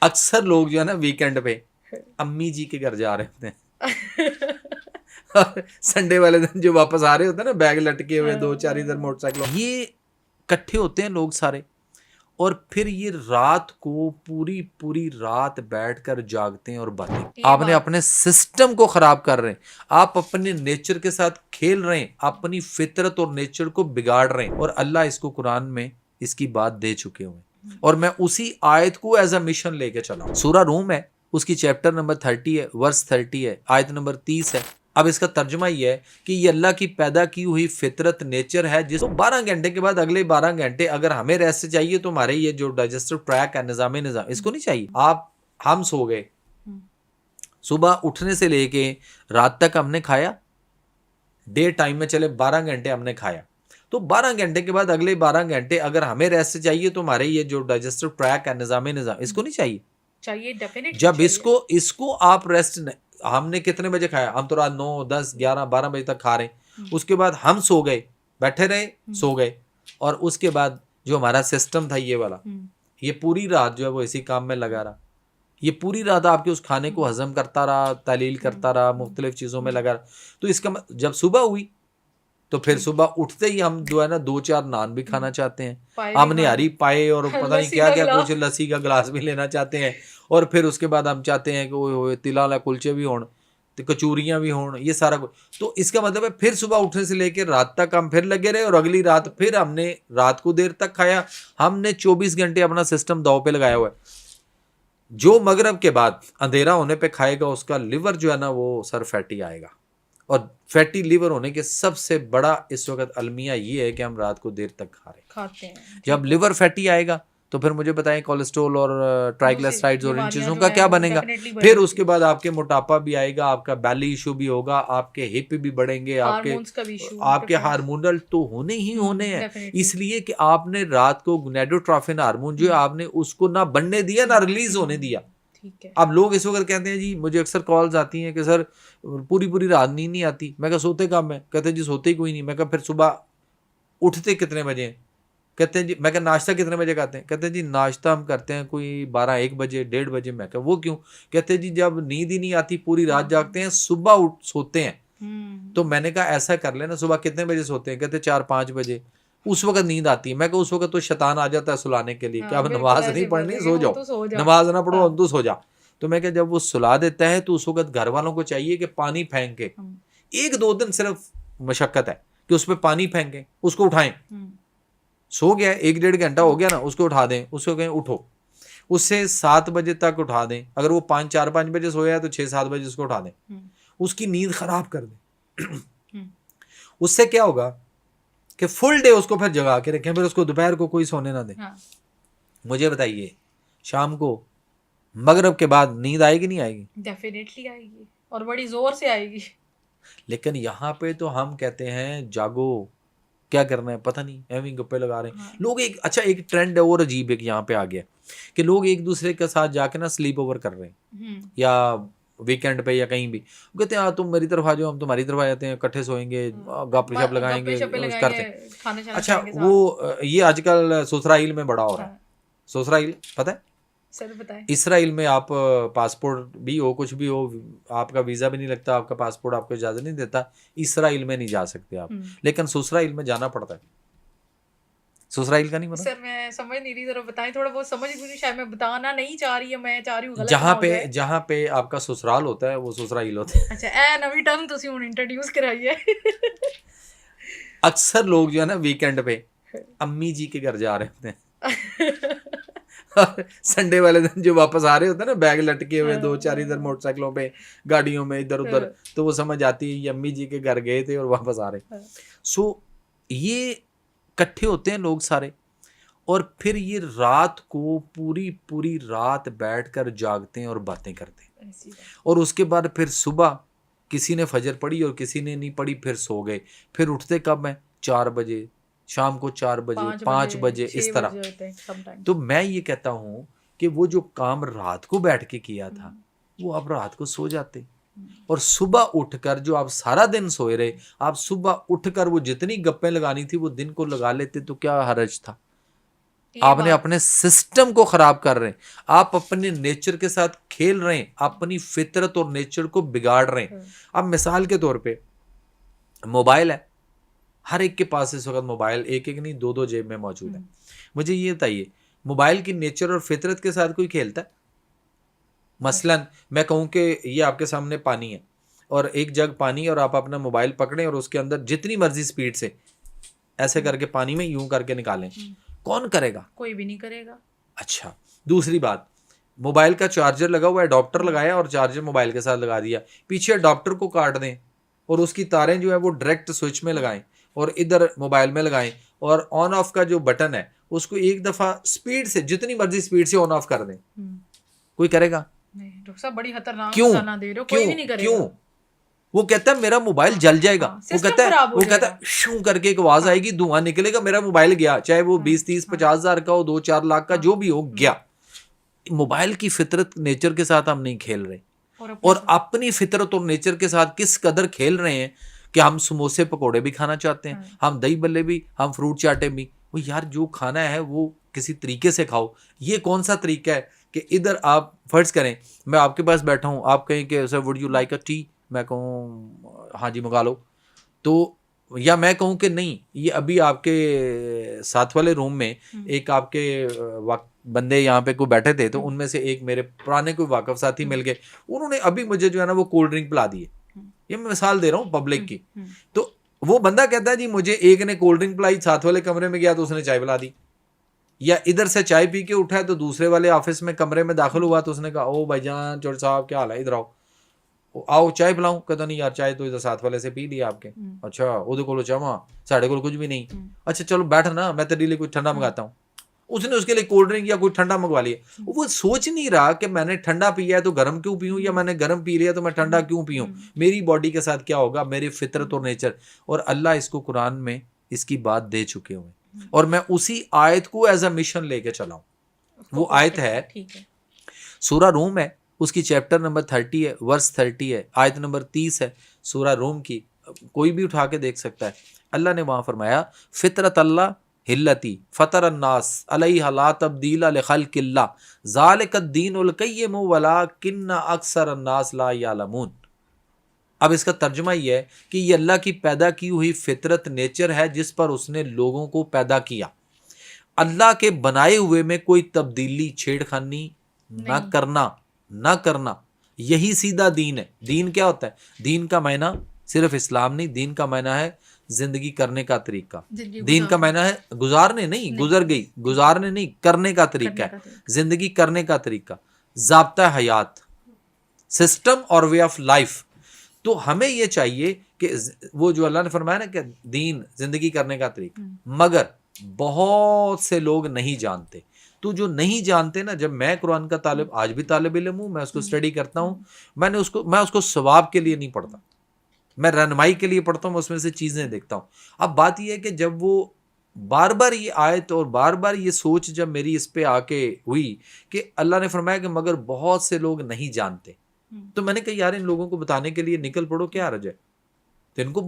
اکثر لوگ جو ہے نا ویکینڈ پہ امی جی کے گھر جا رہے ہوتے ہیں اور سنڈے والے دن جو واپس آ رہے ہوتے ہیں نا بیگ لٹکے ہوئے دو چار ادھر موٹر سائیکل، یہ کٹھے ہوتے ہیں لوگ سارے، اور پھر یہ رات کو پوری رات بیٹھ کر جاگتے ہیں اور باتیں. آپ نے اپنے سسٹم کو خراب کر رہے ہیں، آپ اپنے نیچر کے ساتھ کھیل رہے ہیں، اپنی فطرت اور نیچر کو بگاڑ رہے ہیں، اور اللہ اس کو قرآن میں اس کی بات دے چکے ہوئے ہیں، اور میں اسی آیت کو ایز اے مشن لے کے چلا ہوں. سورہ روم ہے، اس کی چیپٹر نمبر 30 ہے، ورس 30 ہے، آیت نمبر 30 ہے. اب اس کا ترجمہ یہ ہے کہ یہ اللہ کی پیدا کی ہوئی فطرت نیچر ہے، جس کو 12 گھنٹے کے بعد اگلے 12 گھنٹے اگر ہمیں ریسٹ چاہیے تو ہمارے یہ جو ڈائجسٹو ٹریک ہے، نظام اس کو نہیں چاہیے. ہم سو گئے، صبح اٹھنے سے لے کے رات تک ہم نے کھایا، ڈے ٹائم میں چلے 12 گھنٹے ہم نے کھایا، تو 12 گھنٹے کے بعد اگلے 12 گھنٹے اگر ہمیں ریسٹ چاہیے تو ہمارے یہ جو ڈائجسٹو ٹریک ہے، نظام اس کو نہیں چاہیے. جب اس کو آپ ریسٹ، ہم نے کتنے بجے کھایا؟ ہم تو رات 9 10 11 12 بجے تک کھا رہے ہیں، اس کے بعد ہم سو گئے، بیٹھے رہے سو گئے، اور اس کے بعد جو ہمارا سسٹم تھا یہ والا، یہ پوری رات جو ہے وہ اسی کام میں لگا رہا، یہ پوری رات آپ کے اس کھانے کو ہضم کرتا رہا، تحلیل کرتا رہا، مختلف چیزوں میں لگا رہا. تو اس کا جب صبح ہوئی تو پھر صبح اٹھتے ہی ہم جو ہے نا 2-4 نان بھی کھانا چاہتے ہیں، ہم نہاری پائے اور پتہ نہیں کیا کیا کچھ، لسی کا گلاس بھی لینا چاہتے ہیں، اور پھر اس کے بعد ہم چاہتے ہیں کہ تلا والا کلچے بھی ہون، کچوریاں بھی ہون، یہ سارا کچھ. تو اس کا مطلب ہے پھر صبح اٹھنے سے لے کے رات تک ہم پھر لگے رہے، اور اگلی رات پھر ہم نے رات کو دیر تک کھایا. ہم نے 24 گھنٹے اپنا سسٹم داؤ پہ لگایا ہوا ہے. جو مغرب کے بعد اندھیرا ہونے پہ کھائے گا اس کا لیور جو ہے نا وہ سر فیٹی آئے گا، اور فیٹی لیور ہونے کے سب سے بڑا اس وقت المیہ یہ ہے کہ ہم رات کو دیر تک کھاتے ہیں. جب لیور فیٹی آئے گا تو پھر مجھے بتائیں کولیسٹرول اور ٹرائیگلیسرائڈز اور ان چیزوں کا کیا بنے گا. پھر اس کے بعد آپ کے موٹاپا بھی آئے گا، آپ کا بیلی ایشو بھی ہوگا، آپ کے ہپ بھی بڑھیں گے، آپ کے ہارمونل تو ہونے ہی ہونے ہیں. اس لیے کہ آپ نے رات کو گونیڈوٹروفن ہارمون جو ہے آپ نے اس کو نہ بننے دیا نہ ریلیز ہونے دیا. اب لوگ اس وقت کہتے ہیں جی، مجھے اکثر کالز آتی ہیں کہ سر پوری رات نیند نہیں آتی. میں کہا سوتے کب میں؟ کہتے ہیں جی سوتے ہی کوئی نہیں. میں کہا پھر صبح اٹھتے کتنے بجے ہیں؟ کہتے ہیں جی. میں کہا ناشتہ کتنے بجے کرتے ہیں؟ کہتے ہیں جی ناشتہ ہم کرتے ہیں کوئی 12-1 بجے 1:30 بجے. میں کہا وہ کیوں؟ کہتے ہیں جی جب نیند ہی نہیں آتی پوری رات جاگتے ہیں، صبح سوتے ہیں. تو میں نے کہا ایسا کر لینا، صبح کتنے بجے سوتے ہیں؟ کہتے 4-5 بجے. اس وقت نیند آتی ہے. میں کہا اس وقت تو شیطان آ جاتا ہے سلانے کے لیے کہ اب نماز نہیں پڑھنی، سو جاؤ، نماز نہ پڑھو اب تو سو جا. تو میں کہ جب وہ سلا دیتا ہے تو اس وقت گھر والوں کو چاہیے کہ پانی پھینک کے 1-2 دن صرف مشقت ہے کہ اس پہ پانی پھینکیں، اس کو اٹھائیں. سو گیا 1-1.5 گھنٹہ ہو گیا نا، اس کو اٹھا دیں، اس کو کہیں اٹھو، اس سے 7 بجے تک اٹھا دیں. اگر وہ 4-5 بجے سویا ہے تو 6-7 بجے اس کو اٹھا دیں، اس کی نیند خراب کر دیں. اس سے کیا ہوگا کہ فل ڈے اس کو پھر جگا کے رکھیں، پھر اس کو دوپہر کو کوئی سونے نہ دیں. مجھے بتائیے شام کو مغرب کے بعد نیند آئے گی نہیں آئے گی؟ ڈیفینیٹلی آئے گی، اور بڑی زور سے آئے گی. لیکن یہاں پہ تو ہم کہتے ہیں جاگو، کیا کرنا ہے پتہ نہیں، ایویں گپے لگا رہے ہیں لوگ. ایک ٹرینڈ اور عجیب ہے کہ یہاں پہ آ گیا کہ لوگ ایک دوسرے کے ساتھ جا کے نا سلیپ اوور کر رہے ہیں، یا ویکینڈ پہ یا کہیں بھی کہتے ہیں تم میری طرف آ جاؤ، ہم تمہاری طرف آ جاتے ہیں، کٹھے سوئیں گے، گپ شپ لگائیں گے، کرتے ہیں. اچھا وہ یہ آج کل سسرائیل میں بڑا ہو رہا ہے. سسرائیل پتہ ہے؟ اسرائیل میں آپ پاسپورٹ بھی ہو، کچھ بھی ہو، آپ کا ویزا بھی نہیں لگتا، آپ کا پاسپورٹ آپ کو اجازت نہیں دیتا، اسرائیل میں نہیں جا سکتے آپ. لیکن سسرائیل میں جانا پڑتا ہے. سسرائیل کا نہیں پتا؟ سر میں سمجھ نہیں رہی، ذرا بتائیں تھوڑا بہت. سمجھ بھی شاید میں بتانا نہیں چاہ رہی، میں چاہ رہی ہوں غلط جہاں پہ آپ کا سسرال ہوتا ہے وہ سسرائیل ہوتا ہے. اچھا اے نوی ٹرم تسی ہن انٹروڈیوس کرائی ہے. اکثر لوگ جو ہے نا ویکینڈ پہ امی جی کے گھر جا رہے ہوتے ہیں، سنڈے والے دن جو واپس آ رہے ہوتے ہیں نا بیگ لٹکے ہوئے 2-4 ادھر موٹر سائیکلوں پہ، گاڑیوں میں ادھر ادھر، تو وہ سمجھ آتی ہے یہ امی جی کے گھر گئے تھے اور واپس آ رہے. سو یہ کٹھے ہوتے ہیں لوگ سارے، اور پھر یہ رات کو پوری رات بیٹھ کر جاگتے ہیں اور باتیں کرتے ہیں. اور اس کے بعد پھر صبح کسی نے فجر پڑھی اور کسی نے نہیں پڑھی، پھر سو گئے. پھر اٹھتے کب ہیں؟ 4 بجے، شام کو 4 بجے 5 بجے اس طرح. تو میں یہ کہتا ہوں کہ وہ جو کام رات کو بیٹھ کے کیا تھا وہ آپ رات کو سو جاتے، اور صبح اٹھ کر جو آپ سارا دن سوئے رہے، آپ صبح اٹھ کر وہ جتنی گپیں لگانی تھی وہ دن کو لگا لیتے، تو کیا حرج تھا؟ آپ نے اپنے سسٹم کو خراب کر رہے ہیں, آپ اپنے نیچر کے ساتھ کھیل رہے ہیں, اپنی فطرت اور نیچر کو بگاڑ رہے ہیں. اب مثال کے طور پہ موبائل ہے, ہر ایک کے پاس اس وقت موبائل, ایک ایک نہیں 2 جیب میں موجود ہے. مجھے یہ بتائیے موبائل کی نیچر اور فطرت کے ساتھ کوئی کھیلتا ہے؟ مثلا میں کہوں کہ یہ آپ کے سامنے پانی ہے اور ایک جگ پانی, اور آپ اپنا موبائل پکڑیں اور اس کے اندر جتنی مرضی سپیڈ سے ایسے کر کے پانی میں یوں کر کے نکالیں, کون کرے گا؟ کوئی بھی نہیں کرے گا. اچھا, دوسری بات, موبائل کا چارجر لگا ہوا ہے, اڈاپٹر لگایا اور چارجر موبائل کے ساتھ لگا دیا, پیچھے اڈاپٹر کو کاٹ دیں اور اس کی تاریں جو ہے وہ ڈائریکٹ سوئچ میں لگائیں اور ادھر موبائل میں لگائیں, اور آن آف کا جو بٹن ہے اس کو ایک دفعہ سپیڈ سے جتنی مرضی سپیڈ سے آن آف کر دیں, کوئی کرے گا؟ ڈاکٹر صاحب بڑی خطرناک کیوں؟ مثال دے رہے ہو, کوئی بھی نہیں کرے گا. وہ کہتا ہے میرا موبائل جل جائے گا, وہ کہتا ہے شوں کر کے ایک آواز آئے گی, دھواں نکلے گا, میرا موبائل گیا, چاہے وہ 20-30-50 ہزار کا ہو, 2-4 لاکھ کا, جو بھی ہو, گیا. موبائل کی فطرت نیچر کے ساتھ ہم نہیں کھیل رہے, اور اپنی فطرت اور نیچر کے ساتھ کس قدر کھیل رہے ہیں کہ ہم سموسے پکوڑے بھی کھانا چاہتے ہیں, ہم دہی بلے بھی, ہم فروٹ چاٹے بھی. وہ یار جو کھانا ہے وہ کسی طریقے سے کھاؤ. یہ کون سا طریقہ ہے کہ ادھر آپ فرض کریں میں آپ کے پاس بیٹھا ہوں, آپ کہیں کہ sir would you like a tea, میں کہوں ہاں جی منگا لو, تو یا میں کہوں کہ نہیں, یہ ابھی آپ کے ساتھ والے روم میں ایک آپ کے بندے یہاں پہ کوئی بیٹھے تھے, تو ان میں سے ایک میرے پرانے کوئی واقف ساتھی مل گئے, انہوں نے ابھی مجھے جو ہے نا وہ کولڈ ڈرنک پلا دی ہے, یہ میں مثال دے رہا ہوں پبلک کی. تو وہ بندہ کہتا ہے جی مجھے ایک نے کولڈ ڈرنک پلائی, ساتھ والے کمرے میں گیا تو اس نے چائے پلا دی, یا ادھر سے چائے پی کے اٹھا ہے تو دوسرے والے آفس میں کمرے میں داخل ہوا تو اس نے کہا او بھائی جان چور صاحب کیا حال ہے, ادھر آؤ چائے پلاؤں, کہتا نہیں یار چائے تو ادھر ساتھ والے سے پی لی آپ کے. اچھا وہ کولو چاواں ساڑھے کو کچھ بھی نہیں, اچھا چلو بیٹھ نا میں تیرے لیے کچھ ٹھنڈا منگاتا ہوں. اس نے اس کے لیے کولڈ ڈرنک یا کوئی ٹھنڈا منگوا لیا. وہ سوچ نہیں رہا کہ میں نے ٹھنڈا پیا ہے تو گرم کیوں پیوں, یا میں نے گرم پی لیا تو میں ٹھنڈا کیوں پیوں, میری باڈی کے ساتھ کیا ہوگا, میری فطرت اور نیچر. اور اللہ اس کو قرآن میں اس کی بات دے چکے ہوئے, اور میں اسی آیت کو ایز اے مشن لے کے چلا ہوں. وہ آیت ہے سورہ روم ہے, اس کی چیپٹر نمبر 30 ہے, ورس 30 ہے, آیت نمبر 30 ہے سورہ روم کی, کوئی بھی اٹھا کے دیکھ سکتا ہے. اللہ نے وہاں فرمایا فطرت اللہ ہلتی فطر الناس علیہ لا تبدیل لخلق اللہ ذالک الدین القیم ولکن اکثر الناس لا یعلمون. اب اس کا ترجمہ یہ ہے کہ یہ اللہ کی پیدا کی ہوئی فطرت نیچر ہے جس پر اس نے لوگوں کو پیدا کیا. اللہ کے بنائے ہوئے میں کوئی تبدیلی چھیڑ خانی نہ کرنا, یہی سیدھا دین ہے. دین کیا ہوتا ہے؟ دین کا معنی صرف اسلام نہیں, دین کا معنی ہے زندگی کرنے کا طریقہ. دین کا معنی ہے گزارنے نہیں, گزر گئی, گزارنے نہیں, کرنے کا طریقہ ہے, زندگی کرنے کا طریقہ, ضابطہ حیات, سسٹم اور وے آف لائف. تو ہمیں یہ چاہیے کہ وہ جو اللہ نے فرمایا نا کہ دین زندگی کرنے کا طریقہ, مگر بہت سے لوگ نہیں جانتے. تو جو نہیں جانتے نا, جب میں قرآن کا آج بھی طالب علم ہوں, میں اس کو اسٹڈی کرتا ہوں, میں اس کو ثواب کے لیے نہیں پڑھتا, میں رہنمائی کے لیے پڑھتا ہوں, میں اس میں سے چیزیں دیکھتا ہوں. اب بات یہ ہے کہ جب وہ بار بار یہ آیت اور بار بار یہ سوچ جب میری اس پہ آ کے ہوئی کہ اللہ نے فرمایا کہ مگر بہت سے لوگ نہیں جانتے, تو میں نے کہا یار ان لوگوں کو بتانے کے لیے نکل پڑو, کیا حرج ہے. تو ان کو